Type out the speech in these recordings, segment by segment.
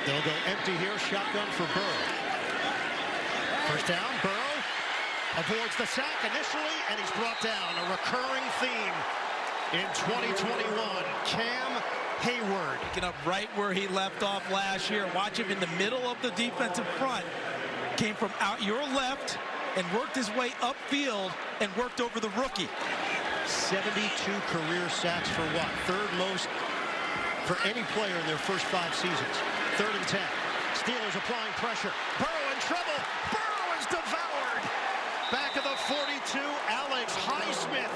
They'll go empty here. Shotgun for Burrow. First down. Burrow avoids the sack initially, and he's brought down. A recurring theme in 2021. Cam Hayward. Picking up right where he left off last year. Watch him in the middle of the defensive front. Came from out your left and worked his way upfield and worked over the rookie. 72 career sacks for what? Third most for any player in their first 5 seasons. 3rd and 10. Steelers applying pressure. Burrow in trouble. Burrow is devoured. Back of the 42, Alex Highsmith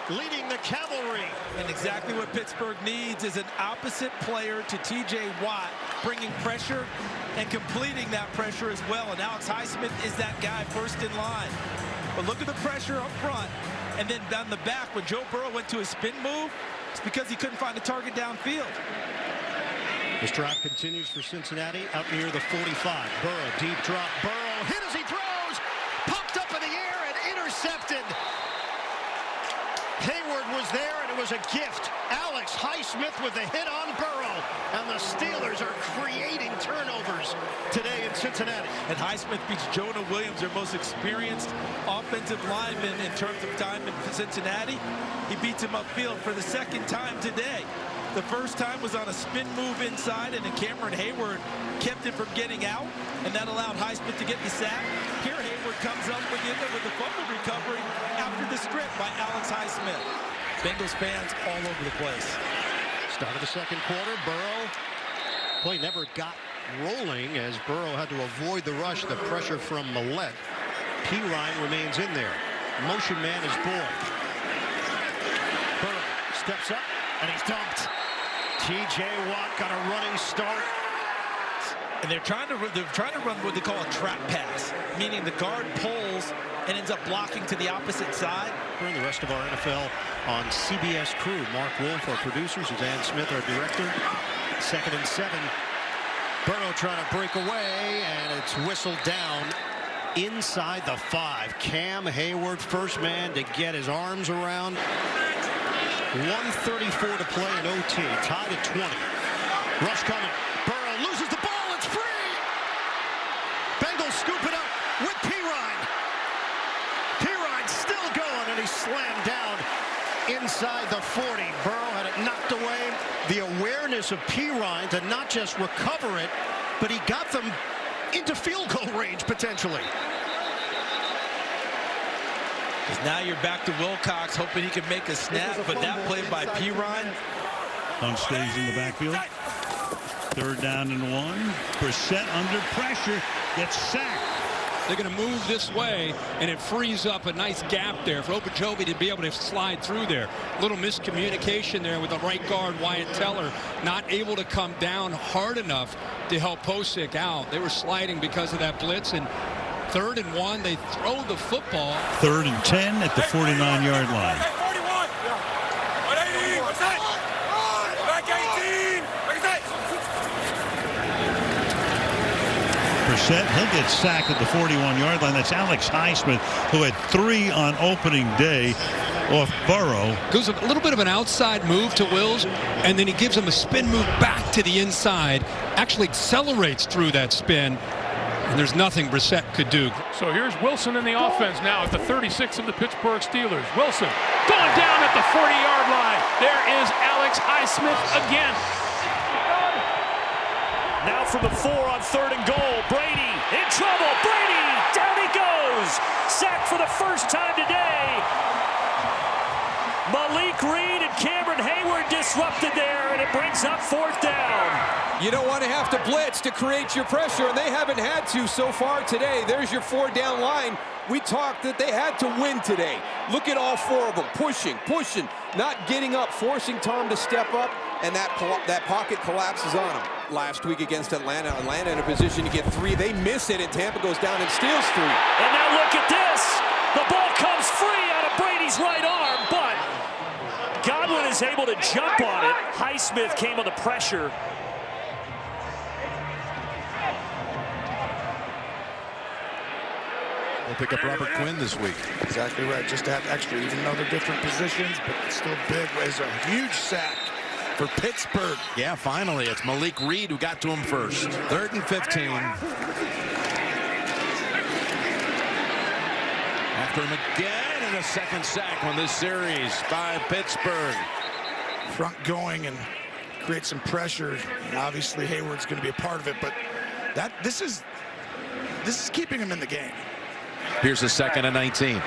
leading the cavalry. And exactly what Pittsburgh needs is an opposite player to T.J. Watt, bringing pressure and completing that pressure as well. And Alex Highsmith is that guy first in line. But look at the pressure up front. And then down the back, when Joe Burrow went to a spin move, it's because he couldn't find a target downfield. This drive continues for Cincinnati out near the 45. Burrow, deep drop. Burrow hit as he throws. Popped up in the air and intercepted. Hayward was there, and it was a gift. Alex Highsmith with the hit on Burrow. And the Steelers are creating turnovers today in Cincinnati. And Highsmith beats Jonah Williams, their most experienced offensive lineman in terms of time in Cincinnati. He beats him upfield for the 2nd time today. The first time was on a spin move inside, and then Cameron Hayward kept him from getting out, and that allowed Highsmith to get the sack. Here Hayward comes up with the fumble recovery after the strip by Alex Highsmith. Bengals fans all over the place. Start of the 2nd quarter. Burrow, play never got rolling as Burrow had to avoid the rush, the pressure from Millette. P. Ryan remains in there. Motion man is Boyd. Burrow steps up, and he's dumped. T.J. Watt got a running start. And they're trying to run what they call a trap pass, meaning the guard pulls and ends up blocking to the opposite side. We're the rest of our NFL on CBS crew. Mark Wolf, our producer, Suzanne Smith, our director. 2nd and 7. Burrow trying to break away, and it's whistled down inside the 5. Cam Hayward, first man to get his arms around. 1:34 to play in OT, tied at 20. Rush coming. Burrow loses the ball. It's free. Bengals scoop it up with P. Ryan. P. Ryan still going, and he's slammed down inside the 40. Burrow had it knocked away. The awareness of P. Ryan to not just recover it, but he got them into field goal range potentially. Because now you're back to Wilcox, hoping he can make a snap, but that play by P. Ryan. Hunt stays in the backfield. 3rd down and 1. Brissett under pressure, gets sacked. They're going to move this way, and it frees up a nice gap there for Obajobi to be able to slide through there. Little miscommunication there with the right guard, Wyatt Teller, not able to come down hard enough to help Posick out. They were sliding because of that blitz, and 3rd and 1, they throw the football. 3rd and 10 at the 49-yard line. Brissett, he'll get sacked at the 41-yard line. That's Alex Highsmith, who had 3 on opening day off Burrow. Goes a little bit of an outside move to Wills, and then he gives him a spin move back to the inside. Actually accelerates through that spin. And there's nothing Brissett could do. So here's Wilson in the offense now at the 36 of the Pittsburgh Steelers. Wilson going down at the 40-yard line. There is Alex Highsmith again. Now from the 4 on 3rd and goal. Brady in trouble. Brady, down he goes. Sacked for the first time today. Malik Reed and Cameron Hayward disrupted there, and it brings up 4th down. You don't want to have to blitz to create your pressure, and they haven't had to so far today. There's your 4-down line. We talked that they had to win today. Look at all 4 of them, pushing, not getting up, forcing Tom to step up, and that pocket collapses on him. Last week against Atlanta in a position to get 3. They miss it, and Tampa goes down and steals 3. And now look at this. The ball comes free out of Brady's right arm, but Godwin is able to jump on it. Highsmith came on the pressure. We'll pick up Robert Quinn this week. Exactly right. Just to have extra, even though they're different positions, but still big. It's a huge sack for Pittsburgh. Yeah, finally, it's Malik Reed who got to him first. 3rd and 15. After him again, and a second sack on this series by Pittsburgh. Front going and create some pressure. And obviously Hayward's going to be a part of it, but this is keeping him in the game. Here's a 2nd and 19.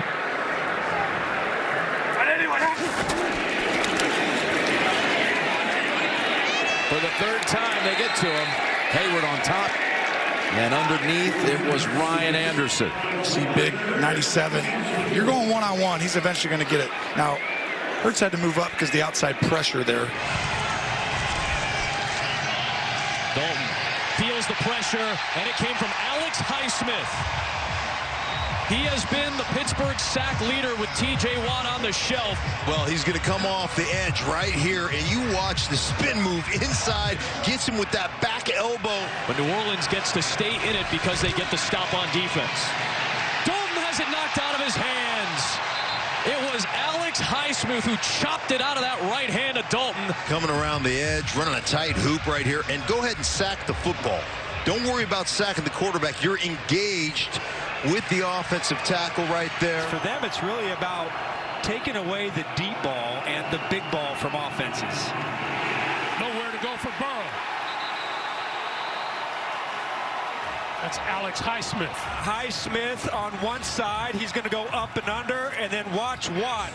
For the 3rd time they get to him. Hayward on top. And underneath it was Ryan Anderson. See big 97. You're going one-on-one. He's eventually going to get it. Now, Hurts had to move up because the outside pressure there. Dalton feels the pressure, and it came from Alex Highsmith. He has been the Pittsburgh sack leader with T.J. Watt on the shelf. Well, he's going to come off the edge right here, and you watch the spin move inside, gets him with that back elbow. But New Orleans gets to stay in it because they get the stop on defense. Dalton has it knocked out of his hands. It was Alex Highsmith who chopped it out of that right hand of Dalton. Coming around the edge, running a tight hoop right here, and go ahead and sack the football. Don't worry about sacking the quarterback. You're engaged with the offensive tackle right there. For them, it's really about taking away the deep ball and the big ball from offenses. Nowhere to go for Burrow. That's Alex Highsmith. Highsmith on one side. He's going to go up and under, and then watch Watt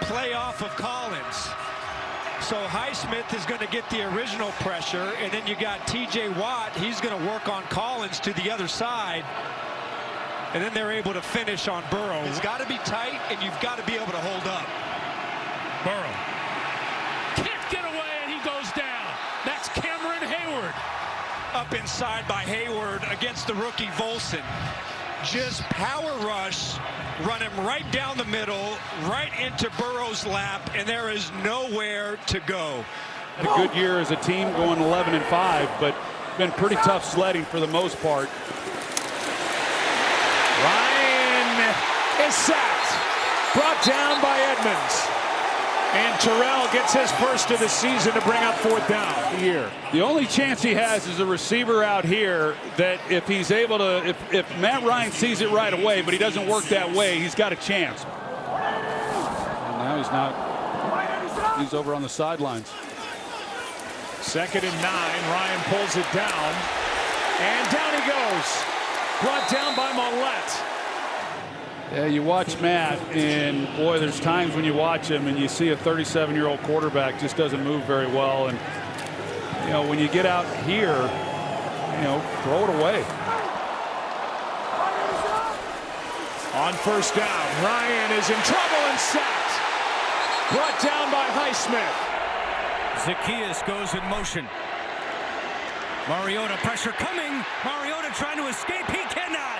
play off of Collins. So Highsmith is going to get the original pressure, and then you got T.J. Watt. He's going to work on Collins to the other side. And then they're able to finish on Burrow. It's got to be tight, and you've got to be able to hold up. Burrow can't get away, and he goes down. That's Cameron Hayward. Up inside by Hayward against the rookie Volson. Just power rush, run him right down the middle, right into Burrow's lap, and there is nowhere to go. A good year as a team, going 11-5, but been pretty tough sledding for the most part. Ryan is sacked, brought down by Edmonds. And Terrell gets his first of the season to bring up 4th down here. The only chance he has is a receiver out here that if he's able to, if Matt Ryan sees it right away, but he doesn't work that way, he's got a chance. And now he's not, he's over on the sidelines. 2nd and 9, Ryan pulls it down, and down he goes. Brought down by Mollett. Yeah, you watch Matt, and boy, there's times when you watch him and you see a 37-year-old quarterback just doesn't move very well. And, you know, when you get out here, you know, throw it away. On 1st down, Ryan is in trouble and sacked. Brought down by Highsmith. Zacchaeus goes in motion. Mariota pressure coming. Mariota trying to escape. He cannot.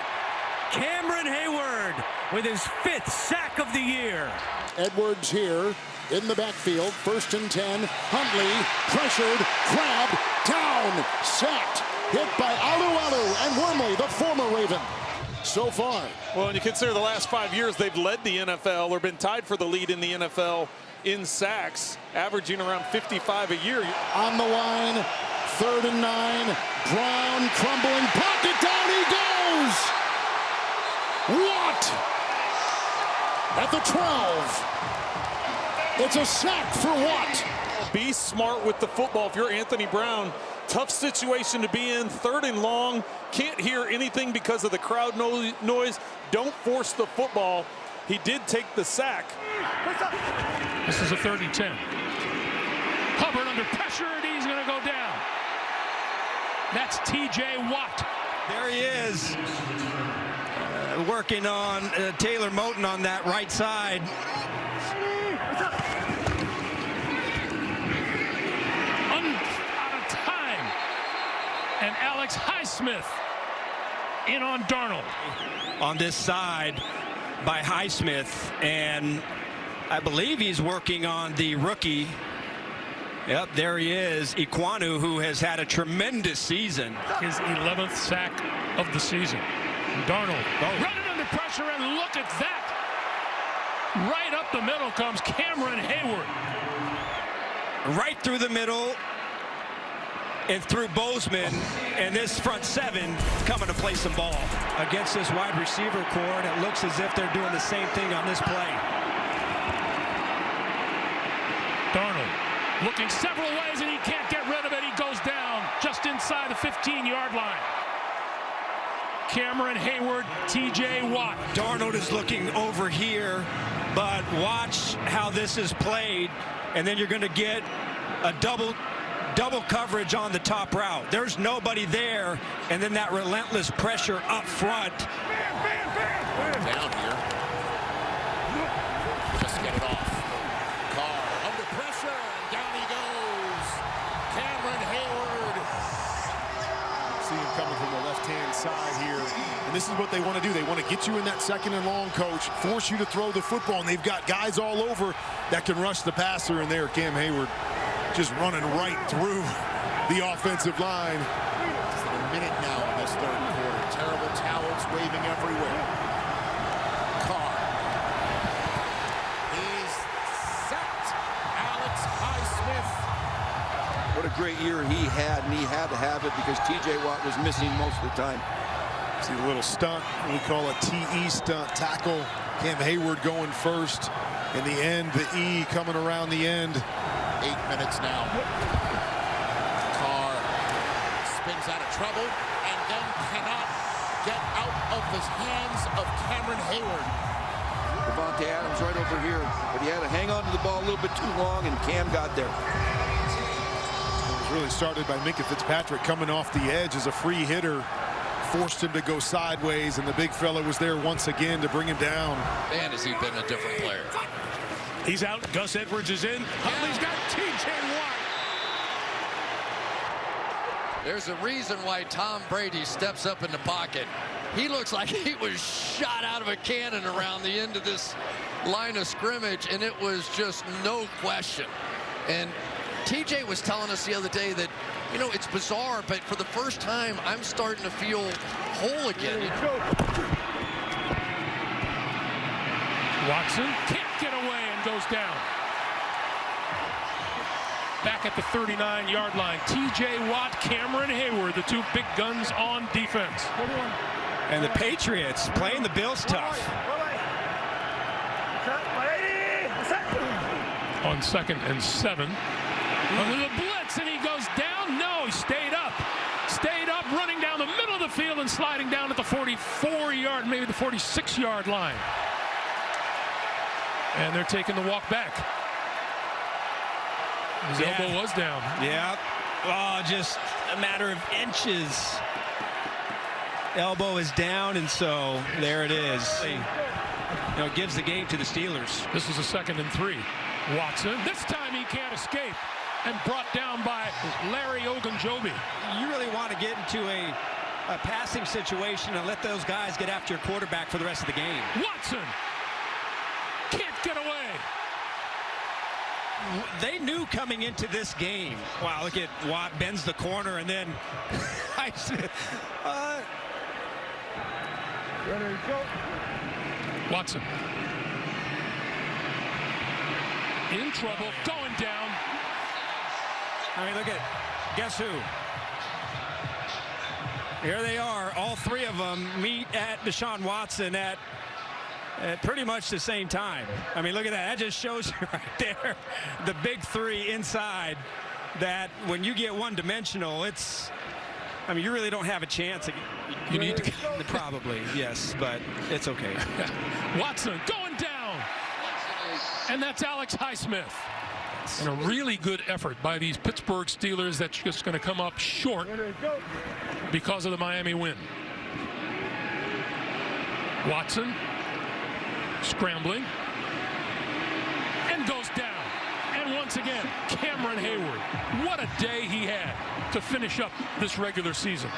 Cameron Hayward with his 5th sack of the year. Edwards here in the backfield. 1st and 10. Huntley pressured, grabbed, down, sacked, hit by Alu and Wormley, the former Raven. So far. Well, when you consider the last 5 years, they've led the NFL or been tied for the lead in the NFL in sacks, averaging around 55 a year. On the line, 3rd and 9. Brown crumbling pocket, down he goes. What? At the 12. It's a sack for Watt. Be smart with the football. If you're Anthony Brown, tough situation to be in. 3rd and long. Can't hear anything because of the crowd noise. Don't force the football. He did take the sack. This is a 3rd and 10. Hubbard under pressure, and he's going to go down. That's T.J. Watt. There he is. Working on Taylor Moton on that right side. Out of time. And Alex Highsmith in on Darnold. On this side by Highsmith, and I believe he's working on the rookie. Yep, there he is, Iquanu, who has had a tremendous season. His 11th sack of the season. Darnold running under pressure, and look at that. Right up the middle comes Cameron Hayward. right through the middle and through Bozeman, and this front seven coming to play some ball against this wide receiver core, and it looks as if they're doing the same thing on this play. Darnold looking several ways, and he can't get rid of it. He goes down just inside the 15-yard line. Cameron Hayward, T.J. Watt. Darnold is looking over here, but watch how this is played, and then you're going to get a double coverage on the top route. There's nobody there, and then that relentless pressure up front. Down here. Just get it off. Carr under pressure, and down he goes. Cameron Hayward. See him coming from the left-hand side here. And this is what they want to do. They want to get you in that second and long, coach, force you to throw the football, and they've got guys all over that can rush the passer in there. Cam Hayward just running right through the offensive line. It's a minute now in this third quarter. Terrible towels waving everywhere. Carr. He's sacked. Alex Highsmith. What a great year he had, and he had to have it because T.J. Watt was missing most of the time. See the little stunt, we call a TE stunt, tackle. Cam Hayward going first. In the end, the E coming around the end. 8 minutes now. Carr spins out of trouble and then cannot get out of the hands of Cameron Hayward. Devontae Adams right over here, but he had to hang on to the ball a little bit too long, and Cam got there. It was really started by Minkah Fitzpatrick coming off the edge as a free hitter. Forced him to go sideways, and the big fella was there once again to bring him down. Man, has he been a different player. He's out. Gus Edwards is in. Huntley's got T.J. Watt. There's a reason why Tom Brady steps up in the pocket. He looks like he was shot out of a cannon around the end of this line of scrimmage, and it was just no question. And TJ was telling us the other day that, you know, it's bizarre, but for the first time, I'm starting to feel whole again. Watson can't get away and goes down. Back at the 39-yard line, T.J. Watt, Cameron Hayward, the two big guns on defense. And the Patriots playing the Bills tough. On 2nd and 7. Under the blitz, and he goes down. No, he stayed up. Stayed up, running down the middle of the field and sliding down at the 44-yard, maybe the 46-yard line. And they're taking the walk back. His elbow was down. Yeah. Oh, just a matter of inches. Elbow is down, and so there it is. You know, it gives the game to the Steelers. This is a 2nd and 3. Watson, this time he can't escape, and brought down by Larry Ogunjobi. You really want to get into a passing situation and let those guys get after your quarterback for the rest of the game. Watson can't get away. They knew coming into this game. Wow, look at Watt bends the corner, and then Watson in trouble, going down. I mean, look at, guess who? Here they are, all three of them meet at Deshaun Watson at pretty much the same time. I mean, look at that. That just shows you right there, the big three inside, that when you get one-dimensional, it's, I mean, you really don't have a chance. You need to probably, yes, but it's okay. Watson going down. And that's Alex Highsmith. And a really good effort by these Pittsburgh Steelers that's just going to come up short because of the Miami win. Watson scrambling and goes down. And once again, Cameron Hayward. What a day he had to finish up this regular season.